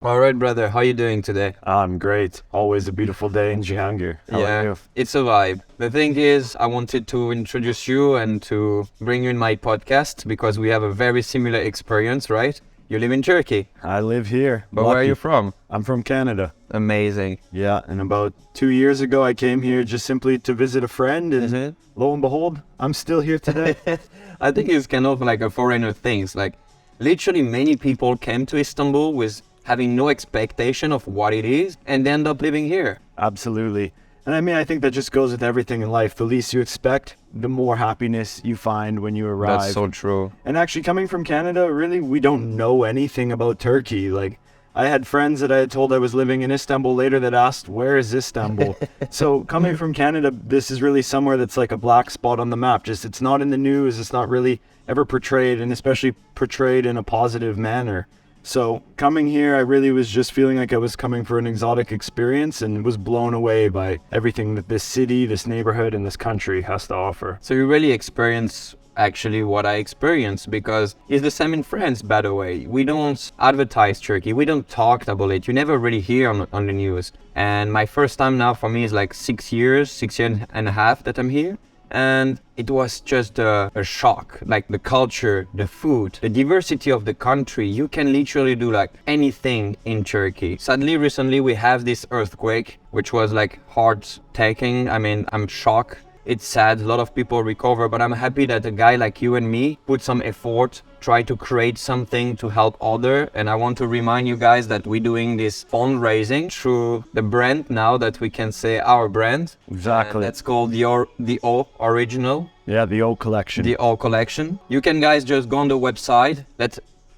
All right, brother. How you doing today? I'm great. Always a beautiful day in Cihangir. How are you? It's a vibe. The thing is, I wanted to introduce you and to bring you in my podcast because we have a very similar experience, right? You live in Turkey, I live here. but where are you Lucky. from? I'm from Canada. Amazing. Yeah, and about 2 years ago I came here just simply to visit a friend, and Mhm. lo and behold, I'm still here today. I think it's kind of like a foreigner thing. Like, literally, many people came to Istanbul with having no expectation of what it is and they end up living here. Absolutely. And I mean, I think that just goes with everything in life. The least you expect, the more happiness you find when you arrive. That's so true. And actually, coming from Canada, really, we don't know anything about Turkey. Like, I had friends that I had told I was living in Istanbul later that asked, where is Istanbul? So coming from Canada, this is really somewhere that's like a black spot on the map. Just, it's not in the news. It's not really ever portrayed, and especially portrayed in a positive manner. So coming here, I really was just feeling like I was coming for an exotic experience and was blown away by everything that this city, this neighborhood, and this country has to offer. So you really experience actually what I experienced because it's the same in France, by the way. We don't advertise Turkey. We don't talk about it. You never really hear on the news. And my first time now for me is like 6 years, 6 years and a half that I'm here. And it was just a shock, like the culture, the food, the diversity of the country. You can literally do like anything in Turkey. Sadly, recently we have this earthquake, which was like hard taking. I mean, I'm shocked. It's sad, a lot of people recover, but I'm happy that a guy like you and me put some effort, try to create something to help other. And I want to remind you guys that we're doing this fundraising through the brand now that we can say our brand. Exactly. And that's called the O Original, Yeah, the old collection. the O Collection. You can guys just go on the website.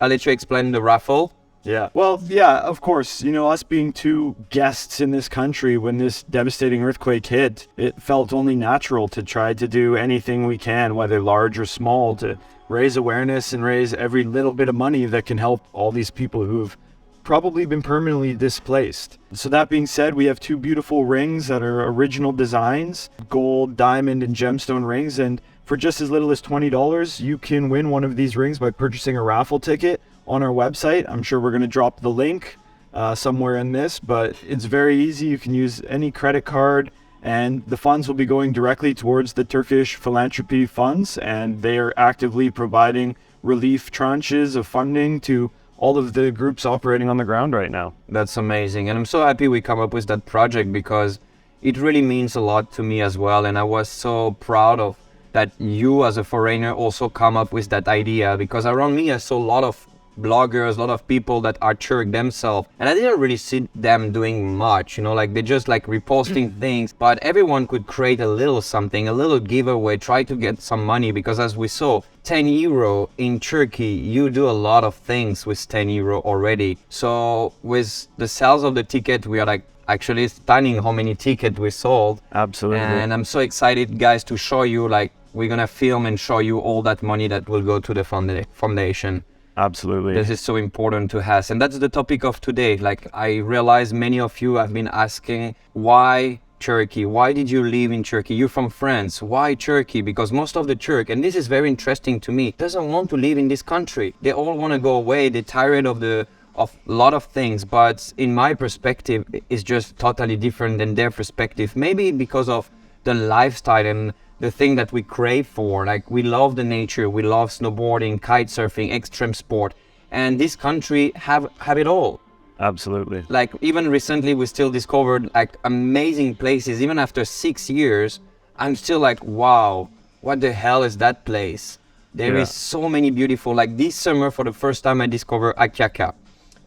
I'll let you explain the raffle. Yeah. Well, yeah, of course. Us being two guests in this country when this devastating earthquake hit, it felt only natural to try to do anything we can, whether large or small, to raise awareness and raise every little bit of money that can help all these people who've probably been permanently displaced. So that being said, we have two beautiful rings that are original designs, gold, diamond, and gemstone rings. And for just as little as $20, you can win one of these rings by purchasing a raffle ticket on our website. I'm sure we're going to drop the link somewhere in this, but it's very easy. You can use any credit card, and the funds will be going directly towards the Turkish philanthropy funds, and they are actively providing relief tranches of funding to all of the groups operating on the ground right now. That's amazing. And I'm so happy we come up with that project because it really means a lot to me as well. And I was so proud of that you as a foreigner also come up with that idea because around me I saw a lot of bloggers, a lot of people that are Turk themselves, and I didn't really see them doing much, like they just like reposting things, but everyone could create a little something, a little giveaway, try to get some money, because as we saw, 10 euro in Turkey, you do a lot of things with 10 euro already. So with the sales of the ticket, we are like actually stunning how many tickets we sold. Absolutely. And I'm so excited, guys, to show you, like, we're gonna film and show you all that money that will go to the foundation. Absolutely. This is so important to us, and that's the topic of today. Like, I realize many of you have been asking, why Turkey? Why did you live in Turkey? You're from France. Why Turkey? Because most of the Turk, and this is very interesting to me, doesn't want to live in this country. They all want to go away. They're tired of a lot of things, but in my perspective, it's just totally different than their perspective. Maybe because of the lifestyle and the thing that we crave for. Like, we love the nature, we love snowboarding, kite surfing, extreme sport, and this country have it all. Absolutely. Like, even recently we still discovered like amazing places. Even after 6 years, I'm still like, wow, what the hell is that place? There is so many beautiful, like this summer for the first time I discovered Akyaka.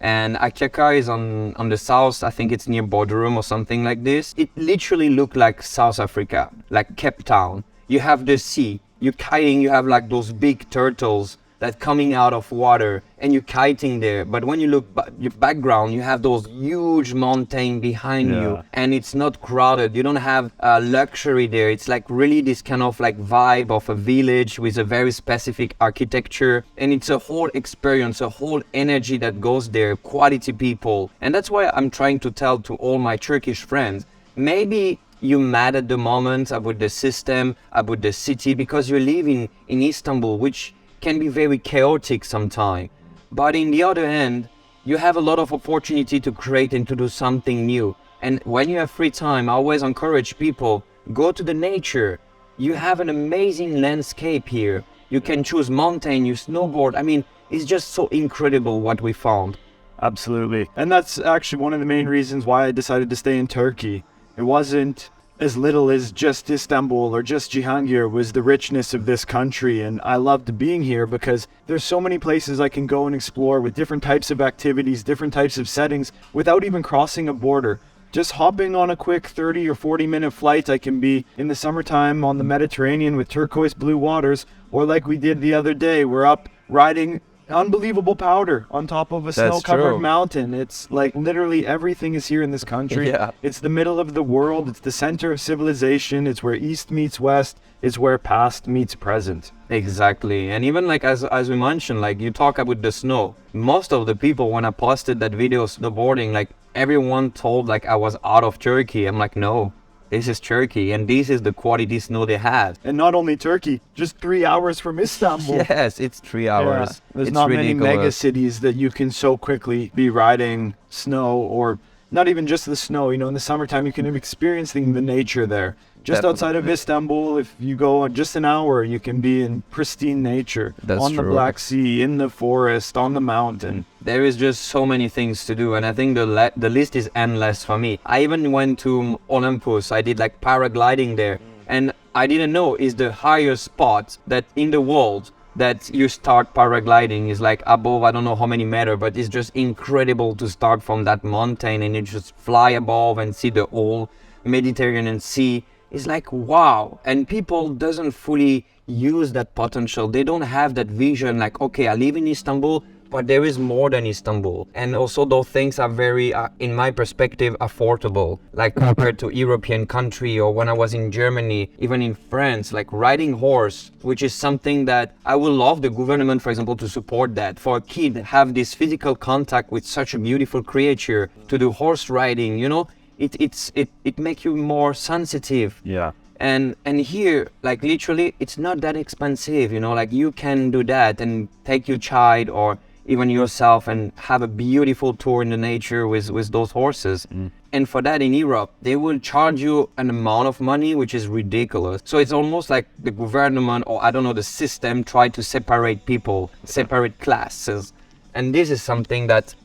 And Akyaka is on the south, I think it's near Bodrum or something like this. It literally looked like South Africa, like Cape Town. You have the sea, you're kiting, you have like those big turtles that coming out of water, and you're kiting there. But when you look your background, you have those huge mountains behind you, and it's not crowded. You don't have luxury there. It's like really this kind of like vibe of a village with a very specific architecture, and it's a whole experience, a whole energy that goes there, quality people. And that's why I'm trying to tell to all my Turkish friends, maybe you're mad at the moment about the system, about the city, because you live in Istanbul, which can be very chaotic sometimes. But in the other hand, you have a lot of opportunity to create and to do something new. And when you have free time, I always encourage people, go to the nature. You have an amazing landscape here. You can choose mountain, you snowboard. I mean, it's just so incredible what we found. Absolutely. And that's actually one of the main reasons why I decided to stay in Turkey. It wasn't as little as just Istanbul or just Cihangir, was the richness of this country. And I loved being here because there's so many places I can go and explore with different types of activities, different types of settings without even crossing a border. Just hopping on a quick 30 or 40-minute flight, I can be in the summertime on the Mediterranean with turquoise blue waters, or like we did the other day, we're up riding unbelievable powder on top of a snow-covered mountain. It's like literally everything is here in this country. Yeah. It's the middle of the world. It's the center of civilization. It's where East meets West. It's where past meets present. Exactly. And even like as we mentioned, like you talk about the snow. Most of the people, when I posted that video snowboarding, like everyone told like I was out of Turkey. I'm like, no, this is Turkey, and this is the quality snow they have. And not only Turkey, just 3 hours from Istanbul. Yes, it's 3 hours. Yeah. There's it's not ridiculous. many mega cities that you can so quickly be riding snow, or not even just the snow. You know, in the summertime, you can experience the nature there. Just outside of Istanbul, if you go just an hour, you can be in pristine nature. That's on true. the Black Sea, in the forest, on the mountain. There is just so many things to do, and I think the list is endless for me. I even went to Olympus. I did like paragliding there, and I didn't know is the highest spot that in the world that you start paragliding is like above I don't know how many meters, but it's just incredible to start from that mountain and you just fly above and see the whole Mediterranean Sea. It's like wow, and people doesn't fully use that potential. They don't have that vision like, okay, I live in Istanbul, but there is more than Istanbul. And also those things are very, in my perspective, affordable. Like compared to European country, or when I was in Germany, even in France, like riding horse, which is something that I would love the government, for example, to support that. For a kid, have this physical contact with such a beautiful creature, to do horse riding, you know, it makes you more sensitive. Yeah. And here, like literally, it's not that expensive, you know, like you can do that and take your child or even yourself and have a beautiful tour in the nature with those horses. And for that in Europe, they will charge you an amount of money, which is ridiculous. So it's almost like the government, or I don't know, the system try to separate people, separate classes. And this is something that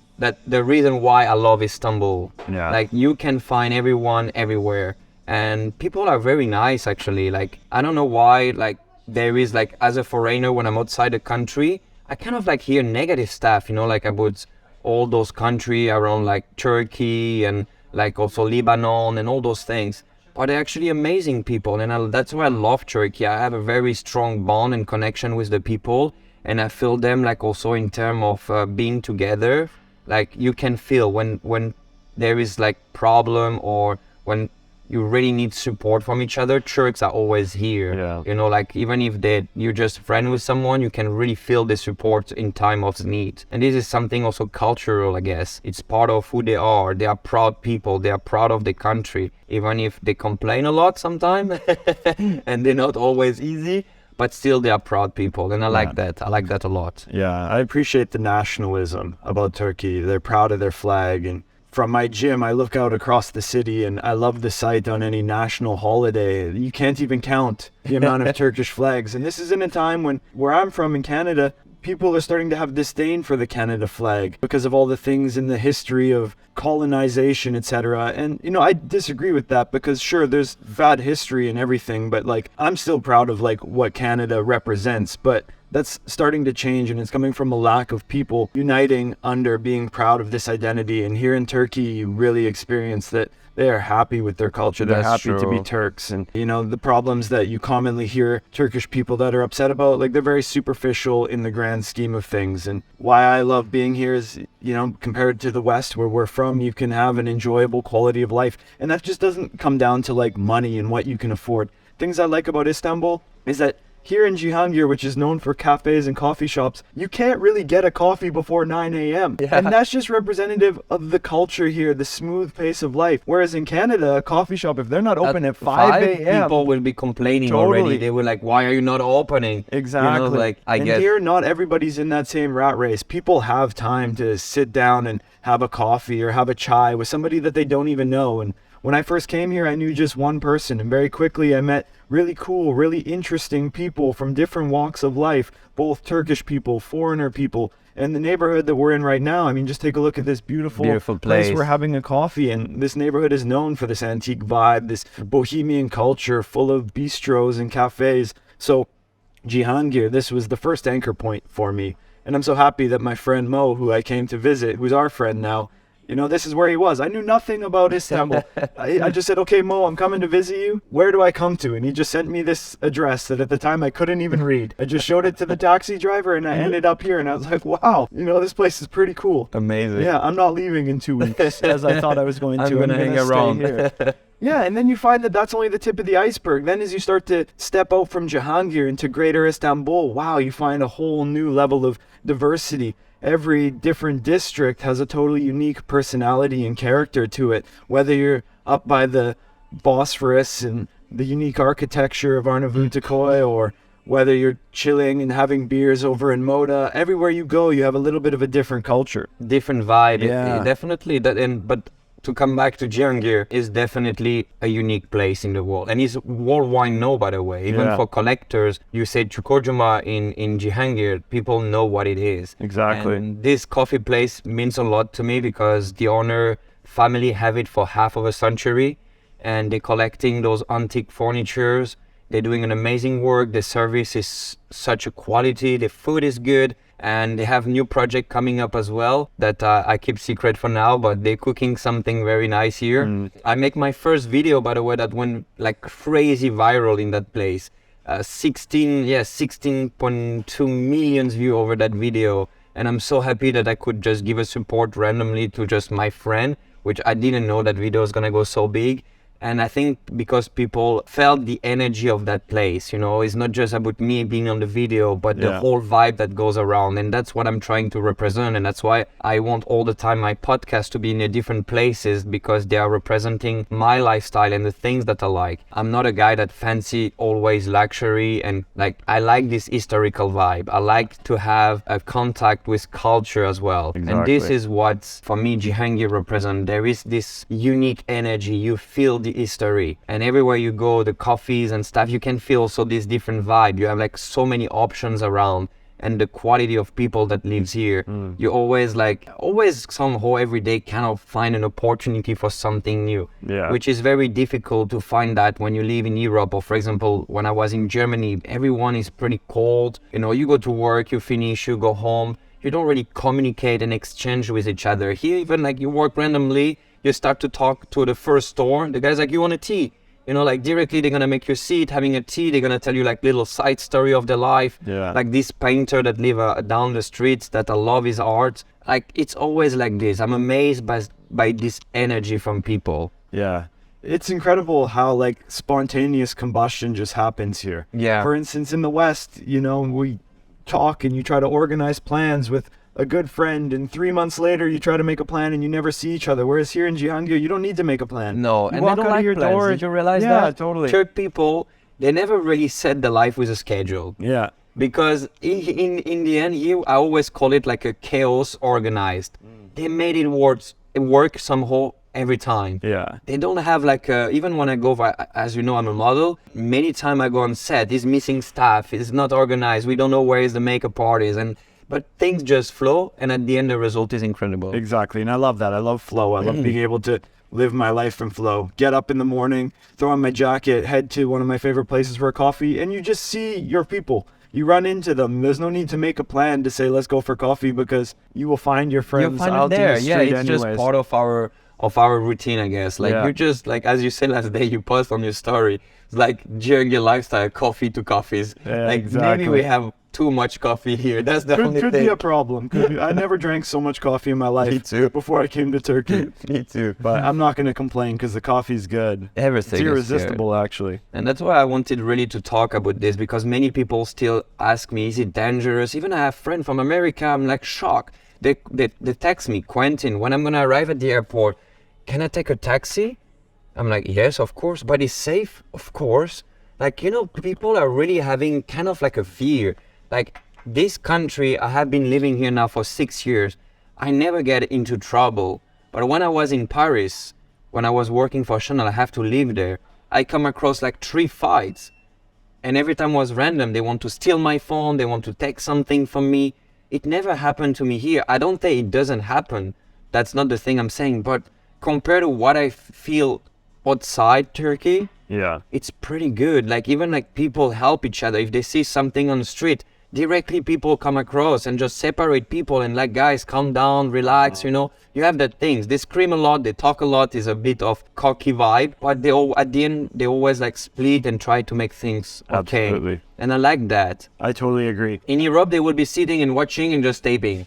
the reason why I love Istanbul. Yeah. Like you can find everyone everywhere. And people are very nice, actually. Like, I don't know why, like, there is, like, as a foreigner, when I'm outside the country, I kind of, like, hear negative stuff, you know, like, about all those countries around, like, Turkey and, like, also Lebanon and all those things. But they're actually amazing people, and that's why I love Turkey. I have a very strong bond and connection with the people, and I feel them, like, also in terms of being together. Like, you can feel when there is, like, problem or when you really need support from each other, Turks are always here. Yeah. You know, like even if you're just friend with someone, you can really feel the support in time of need. And this is something also cultural, I guess. It's part of who they are. They are proud people. They are proud of the country, even if they complain a lot sometimes and they're not always easy. But still, they are proud people, and I like that. I like that a lot. Yeah, I appreciate the nationalism about Turkey. They're proud of their flag, and from my gym, I look out across the city and I love the sight on any national holiday. You can't even count the amount of Turkish flags. And this is in a time when, where I'm from in Canada, people are starting to have disdain for the Canada flag because of all the things in the history of colonization, etc. And, you know, I disagree with that because sure, there's bad history and everything, but like, I'm still proud of like what Canada represents, but that's starting to change, and it's coming from a lack of people uniting under being proud of this identity. And here in Turkey, you really experience that they are happy with their culture. They're That's happy to be true. Turks. And, you know, the problems that you commonly hear Turkish people that are upset about, like they're very superficial in the grand scheme of things. And why I love being here is, you know, compared to the West where we're from, you can have an enjoyable quality of life. And that just doesn't come down to like money and what you can afford. Things I like about Istanbul is that here in Cihangir, which is known for cafes and coffee shops, you can't really get a coffee before 9 a.m. Yeah. And that's just representative of the culture here, the smooth pace of life. Whereas in Canada, a coffee shop, if they're not open at 5 a.m., people will be complaining Totally. already. They were like, why are you not opening? Exactly. You know, like, I and guess. here, not everybody's in that same rat race. People have time to sit down and have a coffee or have a chai with somebody that they don't even know. And when I first came here, I knew just one person, and very quickly I met really cool, really interesting people from different walks of life, both Turkish people, foreigner people. And the neighborhood that we're in right now, I mean, just take a look at this beautiful place we're having a coffee. And this neighborhood is known for this antique vibe, this bohemian culture full of bistros and cafes. So Cihangir, this was the first anchor point for me. And I'm so happy that my friend Mo, who I came to visit, who's our friend now, you know, this is where he was. I knew nothing about Istanbul. I just said, okay, Mo, I'm coming to visit you. Where do I come to? And he just sent me this address that at the time I couldn't even read. I just showed it to the taxi driver and I ended up here. And I was like, wow, you know, this place is pretty cool. Amazing. Yeah, I'm not leaving in 2 weeks as I thought I was going to. I'm gonna hang stay around. here. Yeah, and then you find that that's only the tip of the iceberg. Then as you start to step out from Cihangir into greater Istanbul, wow, you find a whole new level of diversity. Every different district has a totally unique personality and character to it. Whether you're up by the Bosphorus and the unique architecture of Arnavutköy, or whether you're chilling and having beers over in Moda, everywhere you go, you have a little bit of a different culture. Different vibe. Yeah. Definitely. But to come back to Cihangir is definitely a unique place in the world, and it's worldwide known, by the way. Even for collectors, you say Çukurcuma in Cihangir, people know what it is. Exactly. And this coffee place means a lot to me because the owner family have it for half of a century, and they're collecting those antique furnitures. They're doing an amazing work. The service is such a quality. The food is good. And they have new project coming up as well that I keep secret for now, but they're cooking something very nice here. I make my first video, by the way, that went like crazy viral in that place. 16.2 million views over that video. And I'm so happy that I could just give a support randomly to just my friend, which I didn't know that video is gonna go so big. And I think because people felt the energy of that place, you know, it's not just about me being on the video, but the whole vibe that goes around. And that's what I'm trying to represent. And that's why I want all the time my podcast to be in the different places, because they are representing my lifestyle and the things that I like. I'm not a guy that fancy always luxury, and like, I like this historical vibe. I like to have a contact with culture as well. Exactly. And this is what, for me, Cihangir represents. There is this unique energy. You feel the history, and everywhere you go, the coffees and stuff, you can feel also this different vibe. You have like so many options around, and the quality of people that lives here. You always somehow every day kind of find an opportunity for something new, which is very difficult to find that when you live in Europe. Or for example, when I was in Germany, everyone is pretty cold. You know, you go to work, you finish, you go home, you don't really communicate and exchange with each other. Here, even like you work randomly, you start to talk to the first store. The guy's like, you want a tea? You know, like directly they're gonna make you a seat, having a tea. They're gonna tell you like little side story of their life. Like this painter that live down the streets that I love his art. Like, it's always like this. I'm amazed by this energy from people. Yeah. It's incredible how like spontaneous combustion just happens here. Yeah. For instance, in the West, you know, we talk and you try to organize plans with a good friend, and 3 months later you try to make a plan and you never see each other. Whereas here in Cihangir, you don't need to make a plan. No, you and walk they don't out like of your plans. door. Did you realize that? Yeah, totally. Turk people, they never really set their life with a schedule. Yeah. Because in the end, here I always call it like a chaos organized. They made it work somehow every time. Yeah. They don't have like even when I go, as you know, I'm a model. Many times I go on set, it's missing staff, it's not organized. We don't know where is the makeup artist, but things just flow, and at the end the result is incredible. Exactly, and I love that. I love flow. I love being able to live my life in flow. Get up in the morning, throw on my jacket, head to one of my favorite places for a coffee, and you just see your people. You run into them. There's no need to make a plan to say, let's go for coffee, because you will find your friends out in the street it's anyways. just part of our routine, I guess. Like you just, like as you said last day, you post on your story, it's like during your lifestyle, coffee to coffees. Yeah, like exactly. maybe we have too much coffee here. That's the only Could thing. be a problem. I never drank so much coffee in my life. Me too. Before I came to Turkey. Me too. But I'm not going to complain because the coffee's good. Everything It's is irresistible, actually. And that's why I wanted really to talk about this, because many people still ask me, is it dangerous? Even I have a friend from America, I'm like shocked. They text me, Quentin, when I'm going to arrive at the airport, can I take a taxi? I'm like, yes, of course. But it's safe? Of course. Like, you know, people are really having kind of like a fear. Like, this country, I have been living here now for 6 years. I never get into trouble. But when I was in Paris, when I was working for Chanel, I have to live there. I come across like 3 fights. And every time was random. They want to steal my phone. They want to take something from me. It never happened to me here. I don't say it doesn't happen. That's not the thing I'm saying. But compared to what I feel outside Turkey, Yeah. it's pretty good. Like, even like people help each other. If they see something on the street, directly people come across and just separate people and like, guys, calm down, relax, you know. You have that things. They scream a lot, they talk a lot, is a bit of cocky vibe, but they all, at the end, they always like split and try to make things okay. Absolutely. And I like that. I totally agree. In Europe, they would be sitting and watching and just taping.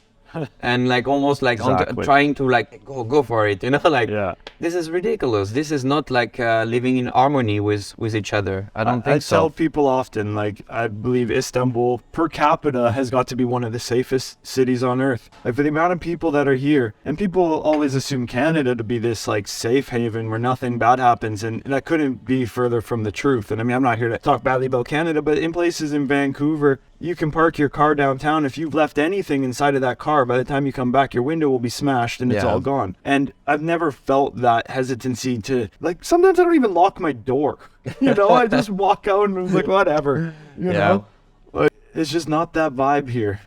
And like almost like Exactly. trying to like go for it, you know, like Yeah. this is ridiculous. This is not like living in harmony with each other. I don't I think tell so. people often, like, I believe Istanbul per capita has got to be one of the safest cities on earth. Like, for the amount of people that are here, and people always assume Canada to be this like safe haven where nothing bad happens, and that couldn't be further from the truth. And I mean, I'm not here to talk badly about Canada, but in places in Vancouver, you can park your car downtown. If you've left anything inside of that car, by the time you come back, your window will be smashed and it's Yeah. all gone. And I've never felt that hesitancy to, like, sometimes I don't even lock my door. You know, I just walk out and I'm like, whatever. You know? Like, it's just not that vibe here.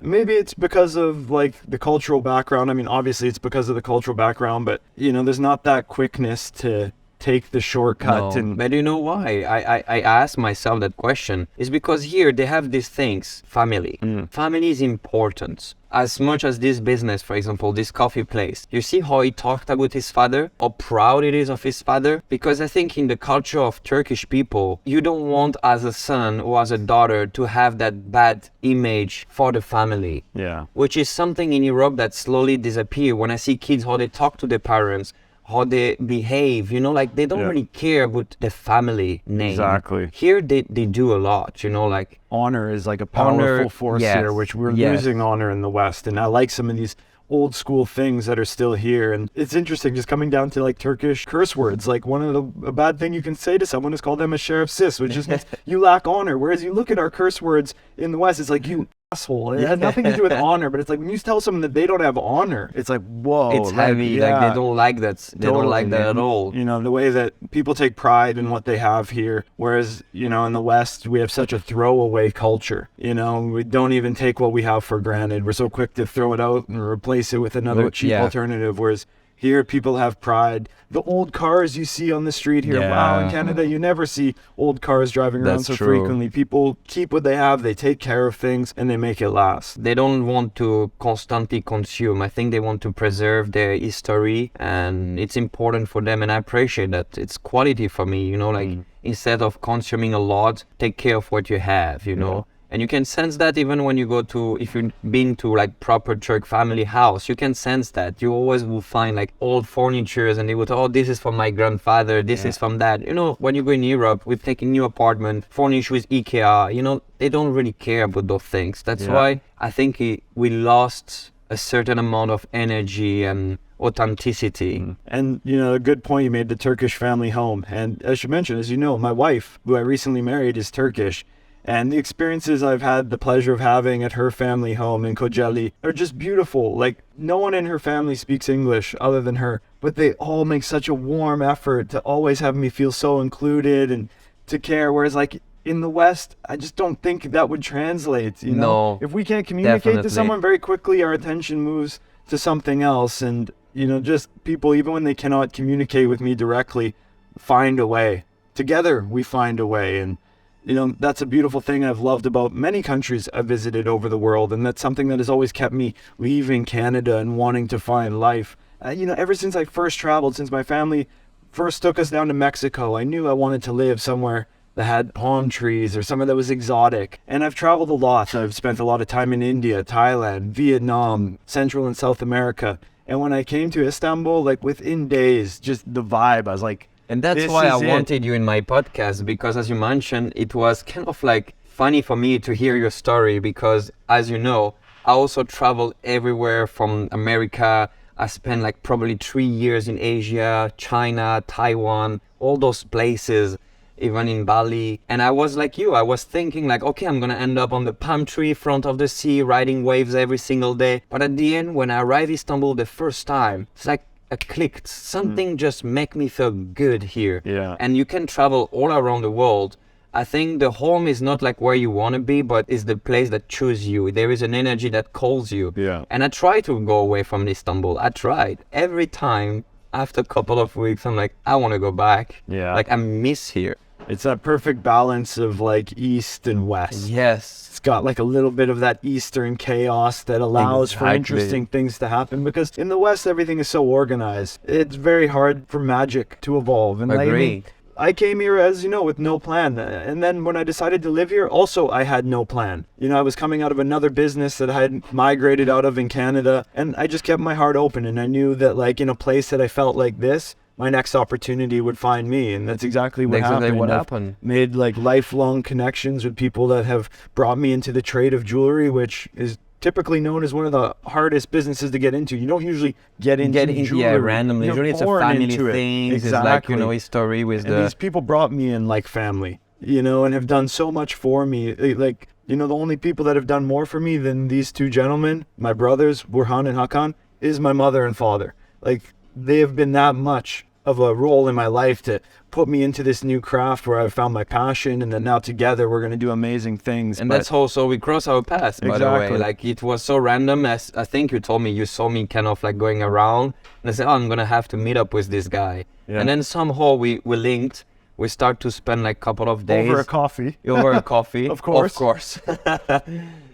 Maybe it's because of like the cultural background. I mean, obviously it's because of the cultural background, but you know, there's not that quickness to take the shortcut. No, And but you know why? I asked myself that question. It's because here they have these things, family. Family is important. As much as this business, for example, this coffee place. You see how he talked about his father? How proud it is of his father? Because I think in the culture of Turkish people, you don't want as a son or as a daughter to have that bad image for the family. yeah, Which is something in Europe that slowly disappear. When I see kids, how they talk to their parents, how they behave, you know, like they don't Yeah. really care about the family name. Exactly. Here they do a lot, you know, like honor is like a powerful Honor, force yes, here, which we're yes. losing honor in the West. And I like some of these old school things that are still here. And it's interesting just coming down to like Turkish curse words. Like a bad thing you can say to someone is call them a sheriff sis, which just means you lack honor. Whereas you look at our curse words in the West, it's like you asshole. It had nothing to do with honor, but it's like when you tell someone that they don't have honor, it's like, whoa. it's heavy, like they don't like that. They don't like that at all. You know, the way that people take pride in what they have here, whereas, you know, in the West, we have such a throwaway culture. You know, we don't even take what we have for granted. We're so quick to throw it out and replace it with another cheap Yeah. alternative, whereas here, people have pride. The old cars you see on the street here, wow, in Yeah. Canada, you never see old cars driving around That's so true. frequently. People keep what they have, they take care of things, and they make it last. They don't want to constantly consume. I think they want to preserve their history, and it's important for them, and I appreciate that. It's quality for me, you know, like instead of consuming a lot, take care of what you have, you know. And you can sense that even when you go to, if you've been to like proper Turk family house, you can sense that. You always will find like old furnitures and they would, oh, this is from my grandfather, this is from that. You know, when you go in Europe, we've taken new apartment, furnished with IKEA, you know, they don't really care about those things. That's why I think we lost a certain amount of energy and authenticity. And, you know, a good point you made, the Turkish family home. And as you mentioned, as you know, my wife, who I recently married, is Turkish. And the experiences I've had the pleasure of having at her family home in Kocaeli are just beautiful. Like, no one in her family speaks English other than her, but they all make such a warm effort to always have me feel so included and to care. Whereas, like, in the West, I just don't think that would translate, you know? No, If we can't communicate to definitely. someone very quickly, our attention moves to something else. And, you know, just people, even when they cannot communicate with me directly, find a way. Together, we find a way. And, you know, that's a beautiful thing I've loved about many countries I've visited over the world. And that's something that has always kept me leaving Canada and wanting to find life. You know, ever since I first traveled, since my family first took us down to Mexico, I knew I wanted to live somewhere that had palm trees or somewhere that was exotic. And I've traveled a lot. I've spent a lot of time in India, Thailand, Vietnam, Central and South America. And when I came to Istanbul, like within days, just the vibe, I was like, And that's this why I is it. wanted you in my podcast, because as you mentioned, it was kind of like funny for me to hear your story, because as you know, I also traveled everywhere from America. I spent like probably 3 years in Asia, China, Taiwan, all those places, even in Bali. And I was like you, I was thinking like, okay, I'm gonna end up on the palm tree front of the sea, riding waves every single day. But at the end, when I arrived Istanbul the first time, it's like I clicked. Something just make me feel good here. Yeah. And you can travel all around the world. I think the home is not like where you want to be, but is the place that chooses you. There is an energy that calls you. Yeah. And I try to go away from Istanbul. I tried. Every time, after a couple of weeks, I'm like, I want to go back. Yeah. Like, I miss here. It's that perfect balance of like East and West. Yes. It's got like a little bit of that Eastern chaos that allows for Exactly. interesting things to happen, because in the West, everything is so organized. It's very hard for magic to evolve. And Agree. I came here, as you know, with no plan. And then when I decided to live here, also I had no plan. You know, I was coming out of another business that I had migrated out of in Canada, and I just kept my heart open. And I knew that like in a place that I felt like this, my next opportunity would find me. And that's exactly what happened. I've made like lifelong connections with people that have brought me into the trade of jewelry, which is typically known as one of the hardest businesses to get into. You don't usually get into jewelry. Yeah, randomly. You're Usually it's a born family into it. thing. Exactly. It's like, you know, history with And these people brought me in like family, you know, and have done so much for me. Like, you know, the only people that have done more for me than these two gentlemen, my brothers, Burhan and Hakan, is my mother and father. Like, they have been that much of a role in my life to put me into this new craft where I found my passion, and then now together we're going to do amazing things. And that's also we cross our paths, by the way. Exactly. Like, it was so random. As I think you told me, you saw me kind of like going around, and I said, oh, I'm gonna have to meet up with this guy. Yeah. And then somehow we linked. We start to spend like a couple of days over a coffee. over a coffee. Of course. Of course.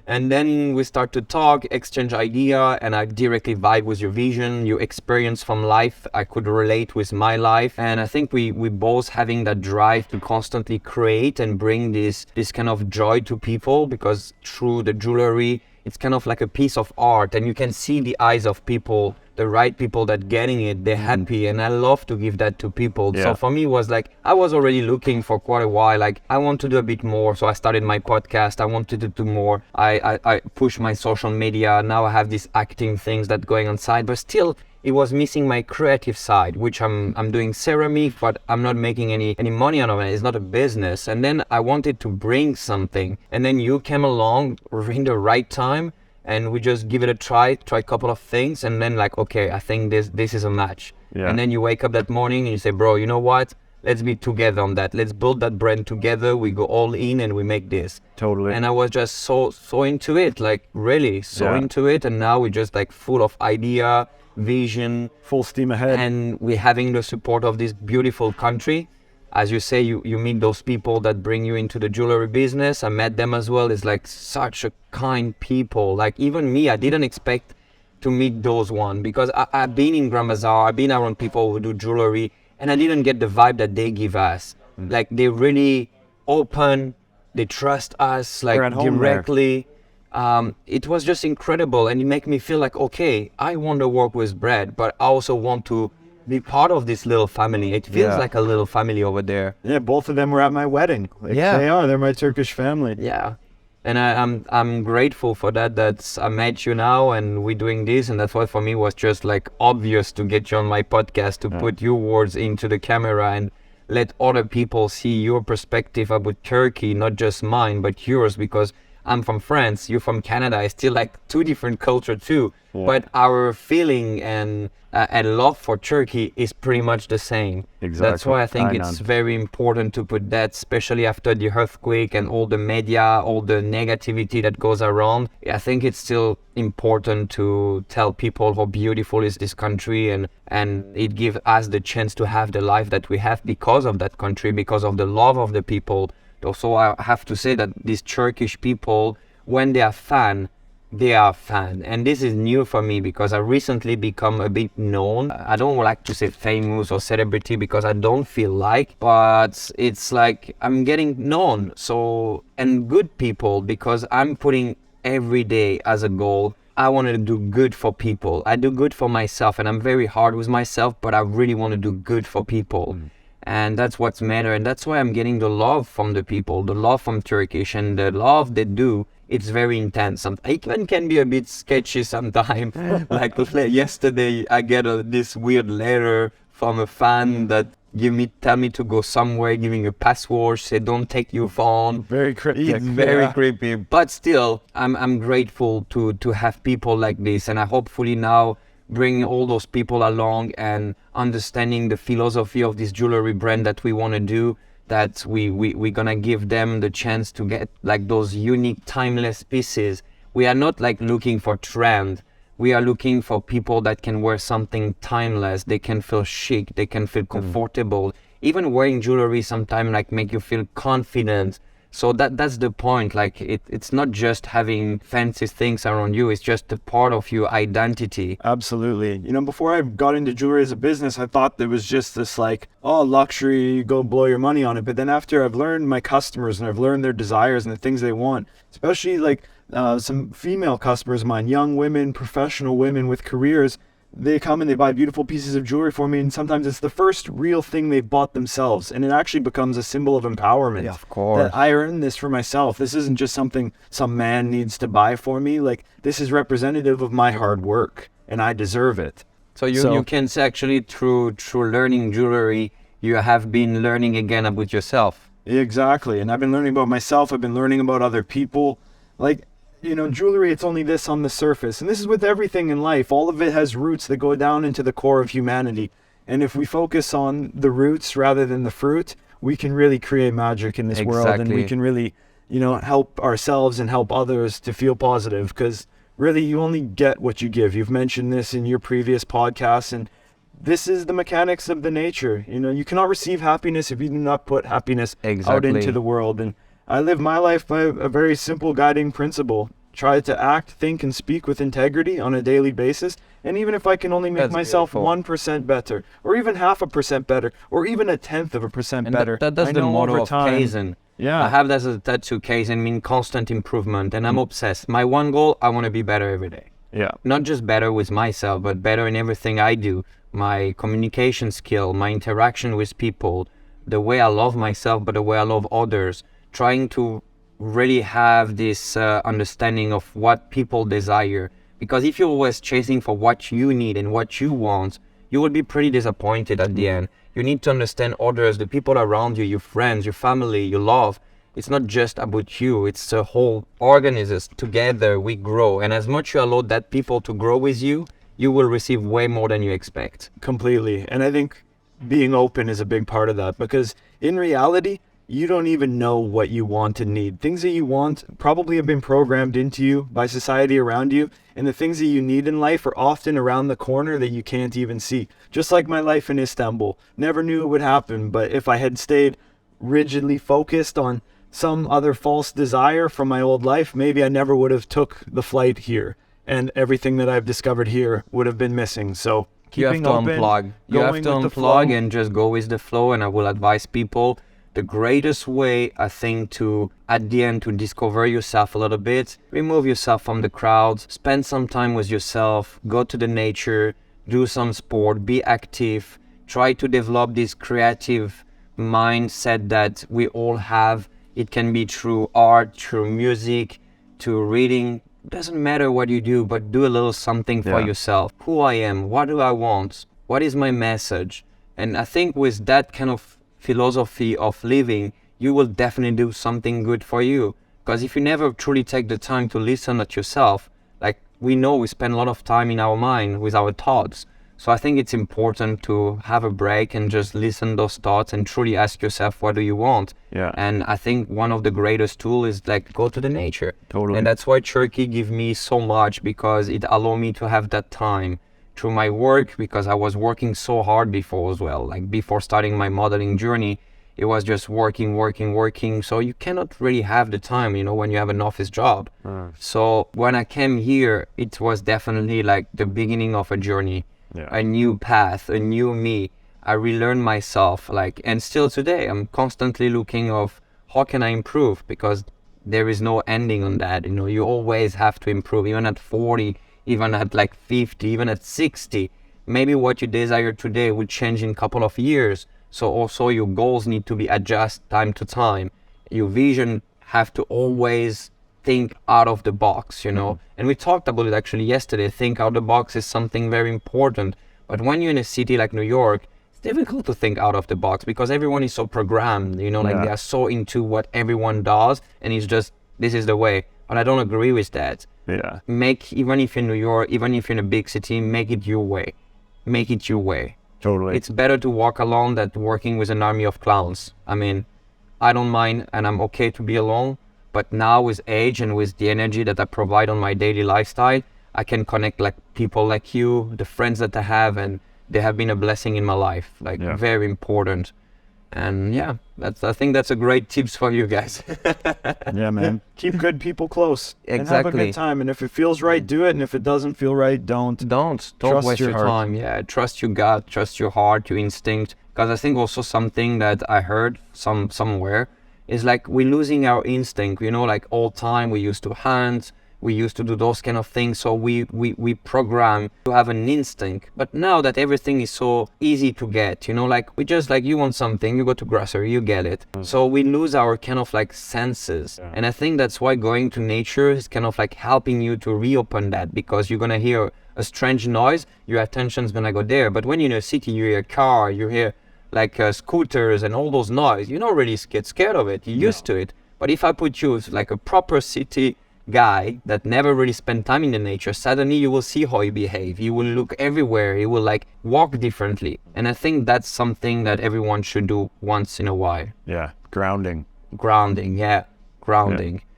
And then we start to talk, exchange idea, and I directly vibe with your vision, your experience from life. I could relate with my life. And I think we both having that drive to constantly create and bring this kind of joy to people, because through the jewelry, it's kind of like a piece of art, and you can see the eyes of people, the right people that getting it, they're happy, and I love to give that to people. Yeah. So for me, it was like, I was already looking for quite a while, like I want to do a bit more. So I started my podcast. I wanted to do more. I push my social media. Now I have these acting things that going on side, but still it was missing my creative side, which I'm doing ceramic, but I'm not making any money out of it. It's not a business. And then I wanted to bring something, and then you came along in the right time, and we just give it a try a couple of things, and then like, okay, I think this is a match. Yeah. And then you wake up that morning and you say, bro, you know what? Let's be together on that. Let's build that brand together. We go all in and we make this. Totally. And I was just so into it, like really so into it. And now we're just like full of idea, vision, full steam ahead. and we're having the support of this beautiful country. As you say, you meet those people that bring you into the jewelry business. I met them as well. It's like such a kind people. Like even me, I didn't expect to meet those one, because I've been in Grand Bazaar, I've been around people who do jewelry, and I didn't get the vibe that they give us. Like they really open, they trust us like directly. It was just incredible, and it made me feel like, okay, I want to work with Brad, but I also want to be part of this little family. It feels like a little family over there. Yeah, both of them were at my wedding. Like, Yeah. they're my Turkish family. Yeah. And I'm grateful for that I met you now and we're doing this, and that's why for me was just like obvious to get you on my podcast, to put your words into the camera and let other people see your perspective about Turkey, not just mine but yours, because I'm from France, you're from Canada. It's still like two different cultures too, but our feeling and love for Turkey is pretty much the same. Exactly. That's why I think it's very important to put that, especially after the earthquake and all the media, all the negativity that goes around. I think it's still important to tell people how beautiful is this country, and it gives us the chance to have the life that we have because of that country, because of the love of the people. Also, I have to say that these Turkish people, when they are fan, they are fan. And this is new for me because I recently become a bit known. I don't like to say famous or celebrity because I don't feel like, but it's like I'm getting known. So, and good people, because I'm putting every day as a goal. I want to do good for people. I do good for myself, and I'm very hard with myself, but I really want to do good for people. And that's what's matter. And that's why I'm getting the love from the people, the love from Turkish, and the love they do. It's very intense. It even can be a bit sketchy sometimes. Like yesterday, I get this weird letter from a fan that tell me to go somewhere, giving a password, say don't take your phone. Very cryptic. It's very creepy. But still, I'm grateful to have people like this, and I hopefully now bring all those people along and understanding the philosophy of this jewelry brand that we want to do, that we're gonna give them the chance to get like those unique timeless pieces. We are not like looking for trend. We are looking for people that can wear something timeless. They can feel chic, they can feel comfortable. Even wearing jewelry sometimes like make you feel confident. So that's the point. Like it's not just having fancy things around you, it's just a part of your identity. Absolutely. You know, before I got into jewelry as a business, I thought there was just this like, oh, luxury, go blow your money on it. But then after I've learned my customers and I've learned their desires and the things they want, especially like some female customers of mine, young women, professional women with careers, they come and they buy beautiful pieces of jewelry for me, and sometimes it's the first real thing they've bought themselves, and it actually becomes a symbol of empowerment. Yeah, of course. That I earned this for myself. This isn't just something some man needs to buy for me. Like, this is representative of my hard work, and I deserve it. So you can say actually through learning jewelry, you have been learning again about yourself. Exactly, and I've been learning about myself. I've been learning about other people. Like, you know, jewelry, it's only this on the surface. And this is with everything in life. All of it has roots that go down into the core of humanity. And if we focus on the roots rather than the fruit, we can really create magic in this world. And we can really, you know, help ourselves and help others to feel positive. Because really, you only get what you give. You've mentioned this in your previous podcasts. And this is the mechanics of the nature. You know, you cannot receive happiness if you do not put happiness out into the world. And I live my life by a very simple guiding principle. Try to act, think, and speak with integrity on a daily basis. And even if I can only make myself 1% better, or even 0.5% better, or even 0.1% better, that's the motto of Kaizen. Yeah. I have that as a tattoo. Kaizen means constant improvement, and I'm obsessed. My one goal, I want to be better every day. Yeah. Not just better with myself, but better in everything I do. My communication skill, my interaction with people, the way I love myself, but the way I love others. Trying to really have this understanding of what people desire. Because if you're always chasing for what you need and what you want, you will be pretty disappointed at the end. You need to understand others, the people around you, your friends, your family, your love. It's not just about you, it's a whole organism. Together we grow. And as much you allow that people to grow with you, you will receive way more than you expect. Completely. And I think being open is a big part of that, because in reality, you don't even know what you want and need. Things that you want probably have been programmed into you by society around you, and the things that you need in life are often around the corner that you can't even see. Just like my life in Istanbul. Never knew it would happen, but if I had stayed rigidly focused on some other false desire from my old life, maybe I never would have took the flight here, and everything that I've discovered here would have been missing. So keeping you have to open, unplug. You have to unplug and just go with the flow. And I will advise people, the greatest way, I think, to, at the end, to discover yourself a little bit, remove yourself from the crowds, spend some time with yourself, go to the nature, do some sport, be active, try to develop this creative mindset that we all have. It can be through art, through music, to reading. Doesn't matter what you do, but do a little something for yourself. Who I am, what do I want, what is my message? And I think with that kind of philosophy of living, you will definitely do something good for you. Because if you never truly take the time to listen at yourself, like we know we spend a lot of time in our mind with our thoughts. So I think it's important to have a break and just listen those thoughts and truly ask yourself, what do you want? Yeah. And I think one of the greatest tools is like go to the nature. Totally. And that's why Turkey give me so much, because it allowed me to have that time through my work, because I was working so hard before as well. Like before starting my modeling journey, it was just working. So you cannot really have the time, when you have an office job. So when I came here, it was definitely like the beginning of a journey, a new path, a new me. I relearned myself, and still today, I'm constantly looking of how can I improve, because there is no ending on that. You always have to improve, even at 40, even at 50, even at 60. Maybe what you desire today will change in a couple of years. So also your goals need to be adjusted time to time. Your vision have to always think out of the box, And we talked about it actually yesterday. Think out of the box is something very important. But when you're in a city like New York, it's difficult to think out of the box because everyone is so programmed, they are so into what everyone does, and it's just, this is the way. But I don't agree with that. Yeah. Even if in New York, even if you're in a big city, make it your way. Make it your way. Totally. It's better to walk alone than working with an army of clowns. I mean, I don't mind, and I'm okay to be alone. But now with age and with the energy that I provide on my daily lifestyle, I can connect people like you, the friends that I have, and they have been a blessing in my life, very important. And I think that's a great tips for you guys. Yeah, man. Keep good people close. Exactly. And have a good time. And if it feels right, do it. And if it doesn't feel right, don't. Don't Trust waste your heart. time. Yeah, trust your gut, trust your heart, your instinct. Because I think also something that I heard somewhere is we're losing our instinct. All time we used to hunt, we used to do those kind of things. So we program to have an instinct. But now that everything is so easy to get, we just you want something, you go to grocery, you get it. So we lose our kind of senses. Yeah. And I think that's why going to nature is kind of helping you to reopen that, because you're gonna hear a strange noise, your attention's gonna go there. But when you're in a city, you hear a car, you hear scooters and all those noise, you don't really get scared of it, you're used to it. But if I put you a proper city guy that never really spent time in the nature, suddenly you will see how he behave. He will look everywhere. He will walk differently. And I think that's something that everyone should do once in a while. Yeah, grounding. Grounding. Yeah.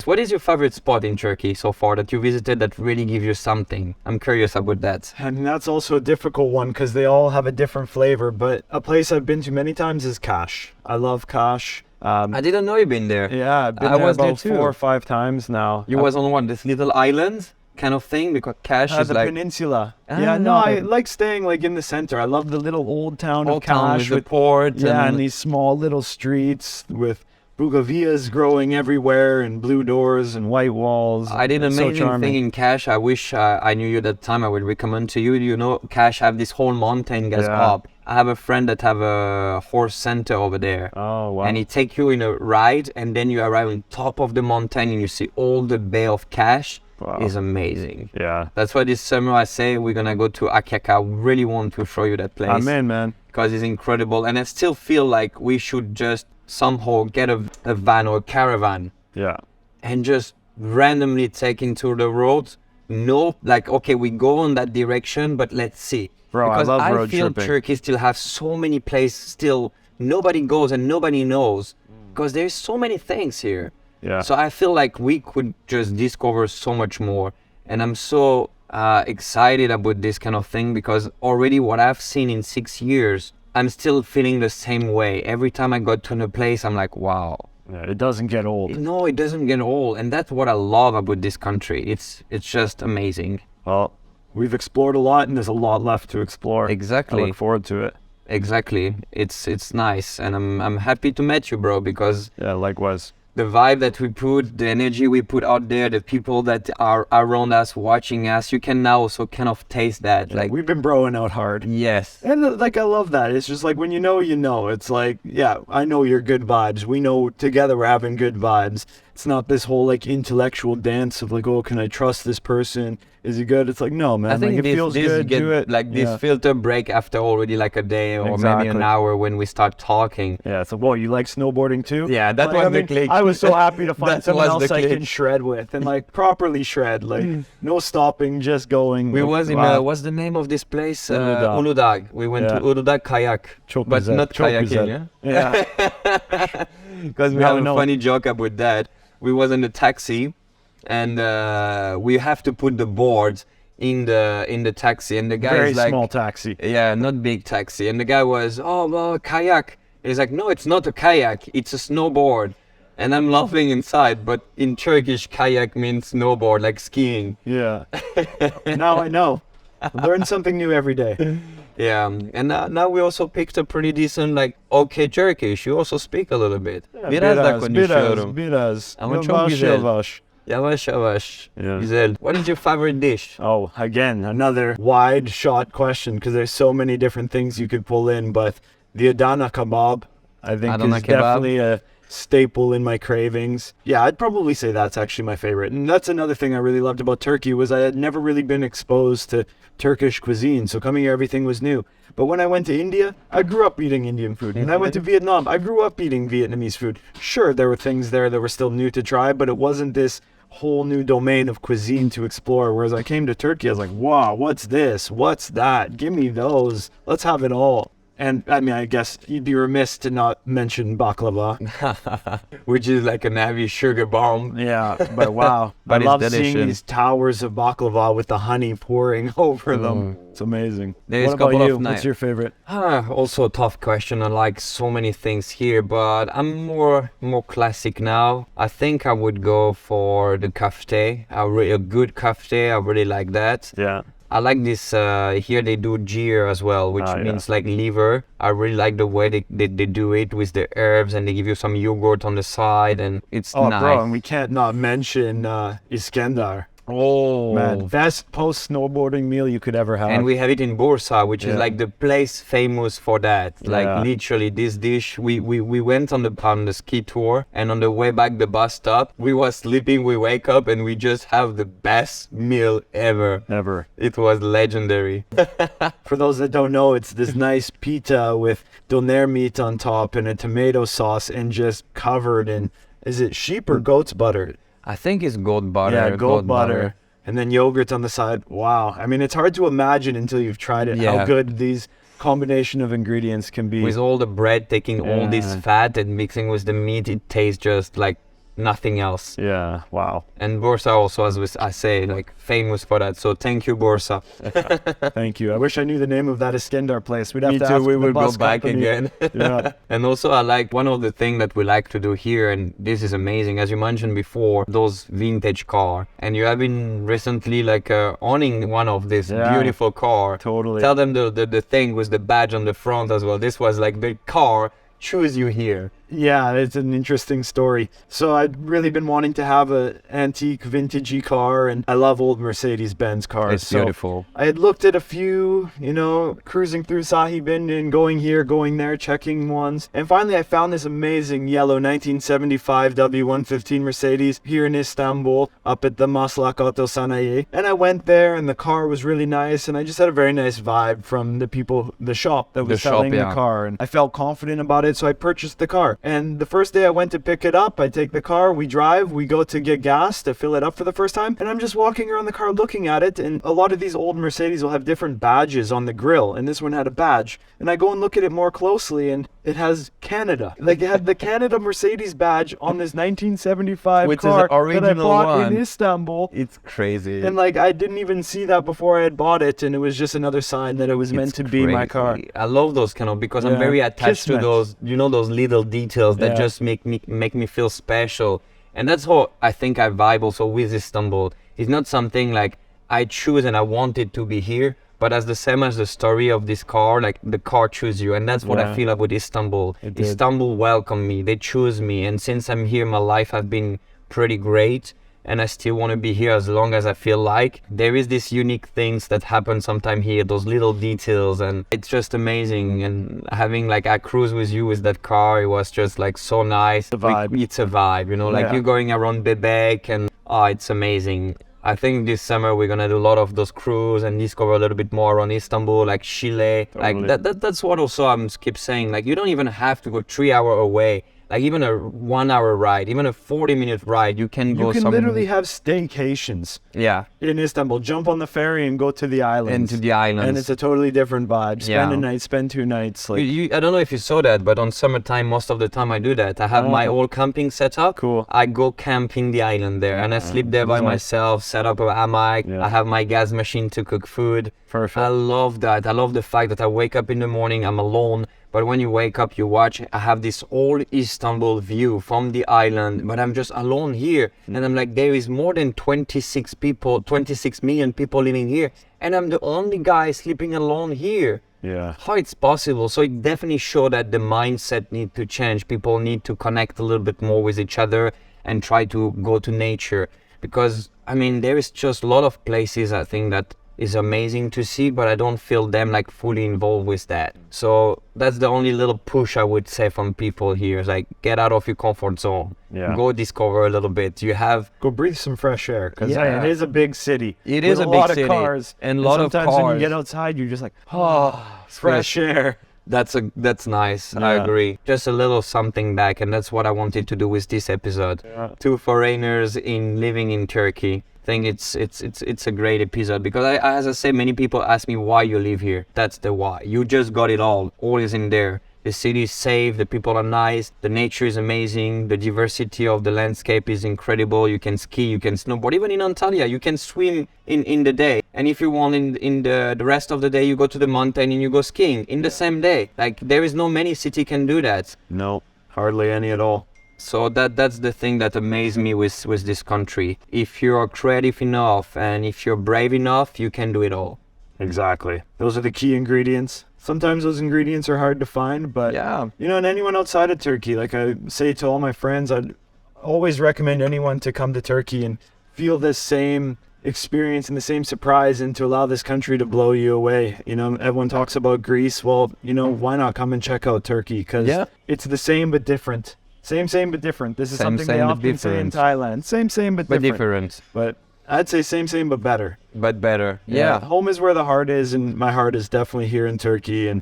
What is your favorite spot in Turkey so far that you visited that really gives you something? I'm curious about that. And that's also a difficult one because they all have a different flavor. But a place I've been to many times is Kash. I love Kash. I didn't know you've been there. Yeah, I've been there about 4 or 5 times now. You was on this little island kind of thing, because Kash is the peninsula. I like staying in the center. I love the little old town of Kash with the port. And these small little streets with bougainvilleas growing everywhere and blue doors and white walls. I did an amazing thing in Kash. I wish I knew you at that time. I would recommend to you. Kash have this whole mountain goes up. I have a friend that have a horse center over there. Oh, wow. And he take you in a ride, and then you arrive on top of the mountain and you see all the Bay of Kash. Wow. Is amazing. Yeah. That's why this summer I say we're gonna go to Akyaka. I really want to show you that place. Amen, man. Because it's incredible. And I still feel like we should just somehow get a van or a caravan. Yeah. And just randomly take into the roads. Okay, we go on that direction, but let's see. Bro, because I love road feel tripping. Turkey still has so many places still nobody goes and nobody knows, because there's so many things here. Yeah. So I feel like we could just discover so much more, and I'm so excited about this kind of thing, because already what I've seen in 6 years, I'm still feeling the same way. Every time I go to a place, I'm like, wow. Yeah, it doesn't get old. No, it doesn't get old, and that's what I love about this country. It's just amazing. Well, we've explored a lot, and there's a lot left to explore. Exactly. I look forward to it. Exactly. It's nice, and I'm happy to meet you, bro, because yeah, likewise. The vibe that we put, the energy we put out there, the people that are around us, watching us, you can now also kind of taste that. Yeah, we've been broing out hard. Yes. And I love that. It's just when you know, It's I know you're good vibes. We know together we're having good vibes. It's not this whole intellectual dance of oh, can I trust this person? Is it good? It's no, man. I think it feels good. Do it. This filter break after already a day or maybe an hour when we start talking. Yeah, it's well, you like snowboarding too? Yeah, that was the click. I was so happy to find someone else I can shred with and properly shred. No stopping, just going. We was in what's the name of this place? Uludağ. We went to Uludağ kayak, but not kayaking. Yeah. Because we have a funny joke about that. We was in a taxi, and we have to put the boards in the taxi, and the guy very is small taxi. Yeah, not big taxi, and the guy was kayak, And he's like, no, it's not a kayak, it's a snowboard. And I'm laughing inside, but in Turkish, kayak means snowboard, like skiing. Yeah. Now I know. Learn something new every day. Yeah, and now we also picked a pretty decent, like, okay Turkish. You also speak a little bit. Biraz da konuşuyorum. Biraz. Ama çok güzel. Yavaş. Yavaş yavaş. Yeah. Güzel. What is your favorite dish? Oh, again, another wide shot question because there's so many different things you could pull in, but the Adana kebab, I think, Adana is kebab. definitely a staple in my cravings. Yeah, I'd probably say that's actually my favorite. And that's another thing I really loved about Turkey was I had never really been exposed to Turkish cuisine. So coming here, everything was new. But when I went to India, I grew up eating Indian food. When I went to Vietnam, I grew up eating Vietnamese food. Sure, there were things there that were still new to try, but it wasn't this whole new domain of cuisine to explore. Whereas I came to Turkey, I was like, wow, what's this? What's that? Give me those. Let's have it all. And I mean, I guess you'd be remiss to not mention baklava. Which is like a heavy sugar bomb. Yeah, but wow. But I it's love delicious. seeing these towers of baklava with the honey pouring over them. It's amazing. There's What a couple about of you? night- What's your favorite? Also a tough question. I like so many things here, but I'm more classic now. I think I would go for the kafte. A good kafte. I really like that. Yeah. I like this, here they do jeer as well, which Yeah. means like liver. I really like the way they do it with the herbs, and they give you some yogurt on the side, and it's Oh, nice. bro, and we can't not mention Iskandar. Oh, Man, best post-snowboarding meal you could ever have. and we have it in Bursa, which is Yeah. like the place famous for that. Like Yeah. literally this dish. We went on the ski tour, and on the way back the bus stop, we was sleeping, we wake up and we just have the best meal ever. Ever. It was legendary. For those that don't know, it's this nice pita with doner meat on top and a tomato sauce and just covered in, is it sheep or goat's butter? I think it's goat butter. Yeah, goat butter. And then yogurt on the side. Wow. I mean, it's hard to imagine until you've tried it how Yeah. good these combination of ingredients can be. With all the bread taking all this Yeah. fat and mixing with the meat, it tastes just like nothing else. Yeah, wow. And Bursa also, I say, like famous for that. So thank you, Bursa. Thank you. I wish I knew the name of that Iskandar place. We'd have Me to too, ask we the will go bus back company. again. Yeah. And also I like one of the things that we like to do here, and this is amazing, as you mentioned before, those vintage car. And you have been recently like owning one of this Yeah. beautiful car. Totally. Tell them the thing with the badge on the front as well. This was like the car choose you here. Yeah, it's an interesting story. So I'd really been wanting to have a antique vintagey car, and I love old Mercedes-Benz cars. It's So beautiful. I had looked at a few, cruising through Sahibin and going here, going there, checking ones. And finally I found this amazing yellow 1975 W115 Mercedes here in Istanbul, up at the Maslak Auto Sanayi. And I went there and the car was really nice, and I just had a very nice vibe from the shop that was The shop, selling yeah. the car. And I felt confident about it, so I purchased the car. And the first day I went to pick it up, I take the car, we drive, we go to get gas to fill it up for the first time, and I'm just walking around the car looking at it, and a lot of these old Mercedes will have different badges on the grill, and this one had a badge. And I go and look at it more closely, and it has Canada. Like, it had the Canada Mercedes badge on this 1975 Which is car the original that I bought one. in Istanbul. It's crazy. And like, I didn't even see that before I had bought it, and it was just another sign that it was meant to be my car. crazy. I love those kind of, because I'm Yeah. very attached to Kismet. those, those little details that Yeah. just make me feel special. And that's how I think I vibe also with Istanbul. It's not something like I choose and I want it to be here, but as the same as the story of this car, like the car choose you. And that's what I Yeah. feel like with Istanbul. It did. Istanbul welcomed me, they choose me. And since I'm here, my life has been pretty great. And I still want to be here as long as I feel like. There is this unique things that happen sometime here, those little details, and it's just amazing. And having like I cruise with you with that car, it was just like so nice. The vibe. It's a vibe, like Yeah. you're going around Bebek, and it's amazing. I think this summer we're gonna do a lot of those cruise and discover a little bit more on Istanbul, like Chile. Totally. Like that's what also I'm keep saying. Like you don't even have to go 3 hours away. Like even a 1 hour ride, even a 40-minute ride, you can go You can some. literally have staycations Yeah, in Istanbul. Jump on the ferry and go to the islands. into the islands. And it's a totally different vibe. Spend Yeah. a night, spend 2 nights. Like, I don't know if you saw that, but on summertime, most of the time I do that. I have my Oh. whole camping set up. Cool. I go camping the island there, and I sleep there by Nice. myself, set up a hammock. Yeah. I have my gas machine to cook food. Perfect. I love that. I love the fact that I wake up in the morning, I'm alone, but when you wake up, you watch, I have this whole Istanbul view from the island, but I'm just alone here. And I'm like, there is more than 26 million people living here, and I'm the only guy sleeping alone here. Yeah. How it's possible? So it definitely showed that the mindset need to change. People need to connect a little bit more with each other and try to go to nature. Because, I mean, there is just a lot of places I think that is amazing to see, but I don't feel them like fully involved with that. So that's the only little push I would say from people here. Is like, get out of your comfort zone. Yeah. Go discover a little bit. You have Go breathe some fresh air, because Yeah. it is a big city. It with is a big lot city, of cars, and a lot of sometimes when cars. you get outside, you're just like, oh, fresh air. That's nice. I Yeah. agree. Just a little something back, and that's what I wanted to do with this episode. Yeah. Two foreigners in living in Turkey. I think it's a great episode because as I say, many people ask me why you live here. That's the why. You just got it all. All is in there. The city is safe, the people are nice, the nature is amazing, the diversity of the landscape is incredible. You can ski, you can snowboard. Even in Antalya, you can swim in the day. And if you want in the rest of the day, you go to the mountain and you go skiing in the same day. Like, there is no many city can do that. No, hardly any at all. So that's the thing that amazed me with this country. If you're creative enough and if you're brave enough, you can do it all. Exactly. Those are the key ingredients. Sometimes those ingredients are hard to find, but Yeah. you know, and anyone outside of Turkey, like I say to all my friends, I'd always recommend anyone to come to Turkey and feel this same experience and the same surprise, and to allow this country to blow you away. You know, everyone talks about Greece. Well, you know, why not come and check out Turkey? Because Yeah. it's the same but different. Same but different. This is Same, something they but often say in different. Thailand. Same but But different. different. But I'd say same but better. But better. Yeah. Home is where the heart is, and my heart is definitely here in Turkey, and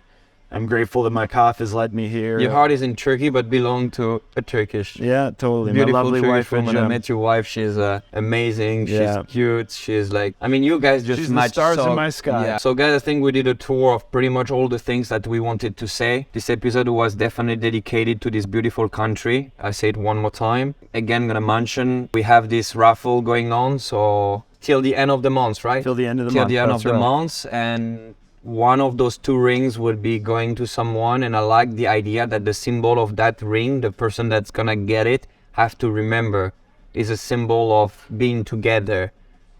I'm grateful that my path has led me here. Your heart is in Turkey, but belong to a Turkish. Yeah, totally. Beautiful my lovely Turkish wife woman. I Jem. met your wife. She's amazing. She's Yeah. cute. She's like, I mean, you guys just She's the match stars so, in my sky. Yeah. So guys, I think we did a tour of pretty much all the things that we wanted to say. This episode was definitely dedicated to this beautiful country. I say it one more time. Again, gonna mention we have this raffle going on. So till the end of the month, right? Till the end of the Till month. the end that's of the right. month, and one of those two rings would be going to someone. And I like the idea that the symbol of that ring, the person that's gonna get it, have to remember, is a symbol of being together,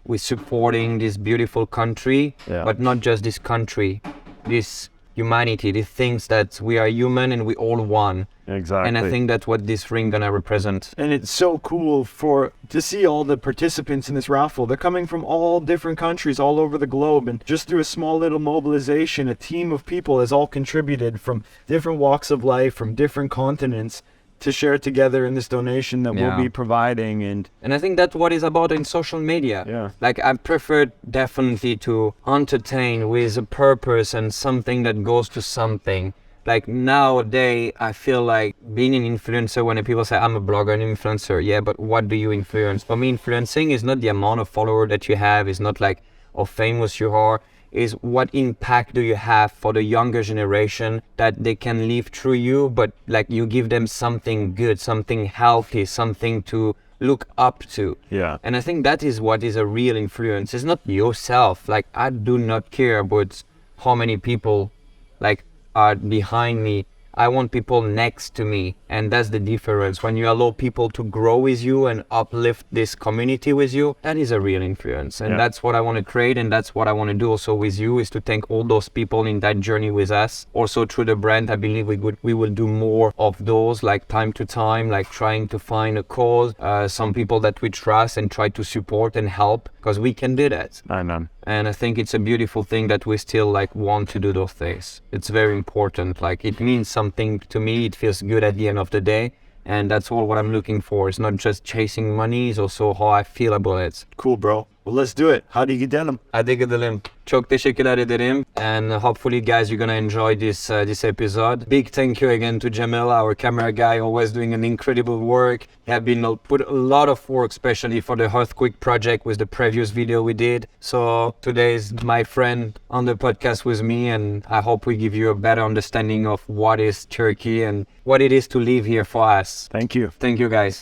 with supporting this beautiful country, Yeah. but not just this country, this humanity, the things that we are human and we all one. Exactly. And I think that's what this ring gonna represent. And it's so cool to see all the participants in this raffle. They're coming from all different countries all over the globe, and just through a small little mobilization, a team of people has all contributed from different walks of life, from different continents, to share together in this donation that Yeah. we'll be providing. And I think that's what it's about in social media. Yeah. Like, I prefer definitely to entertain with a purpose and something that goes to something. Like, nowadays, I feel like being an influencer, when people say I'm a blogger and influencer, yeah, but what do you influence? For me, influencing is not the amount of followers that you have, it's not like how famous you are, is what impact do you have for the younger generation that they can live through you, but like you give them something good, something healthy, something to look up to. yeah. And I think that is what is a real influence. It's not yourself. Like, I do not care about how many people like are behind me. I want people next to me, and that's the difference. When you allow people to grow with you and uplift this community with you, that is a real influence. And Yeah. that's what I want to create, and that's what I want to do also with you, is to thank all those people in that journey with us. Also through the brand, I believe we will do more of those, like time to time, like trying to find a cause, some people that we trust and try to support and help, because we can do that. I know. And I think it's a beautiful thing that we still like want to do those things. It's very important. Like, it means something to me. It feels good at the end of the day. And that's all what I'm looking for. It's not just chasing money, it's also how I feel about it. Cool, bro. Well, let's do it. Hadi gidelim. Hadi gidelim. Çok teşekkürler ederim. And hopefully, guys, you're gonna enjoy this episode. Big thank you again to Jamil, our camera guy, always doing an incredible work. He have been put a lot of work, especially for the earthquake project with the previous video we did. So today is my friend on the podcast with me, and I hope we give you a better understanding of what is Turkey and what it is to live here for us. Thank you. Thank you, guys.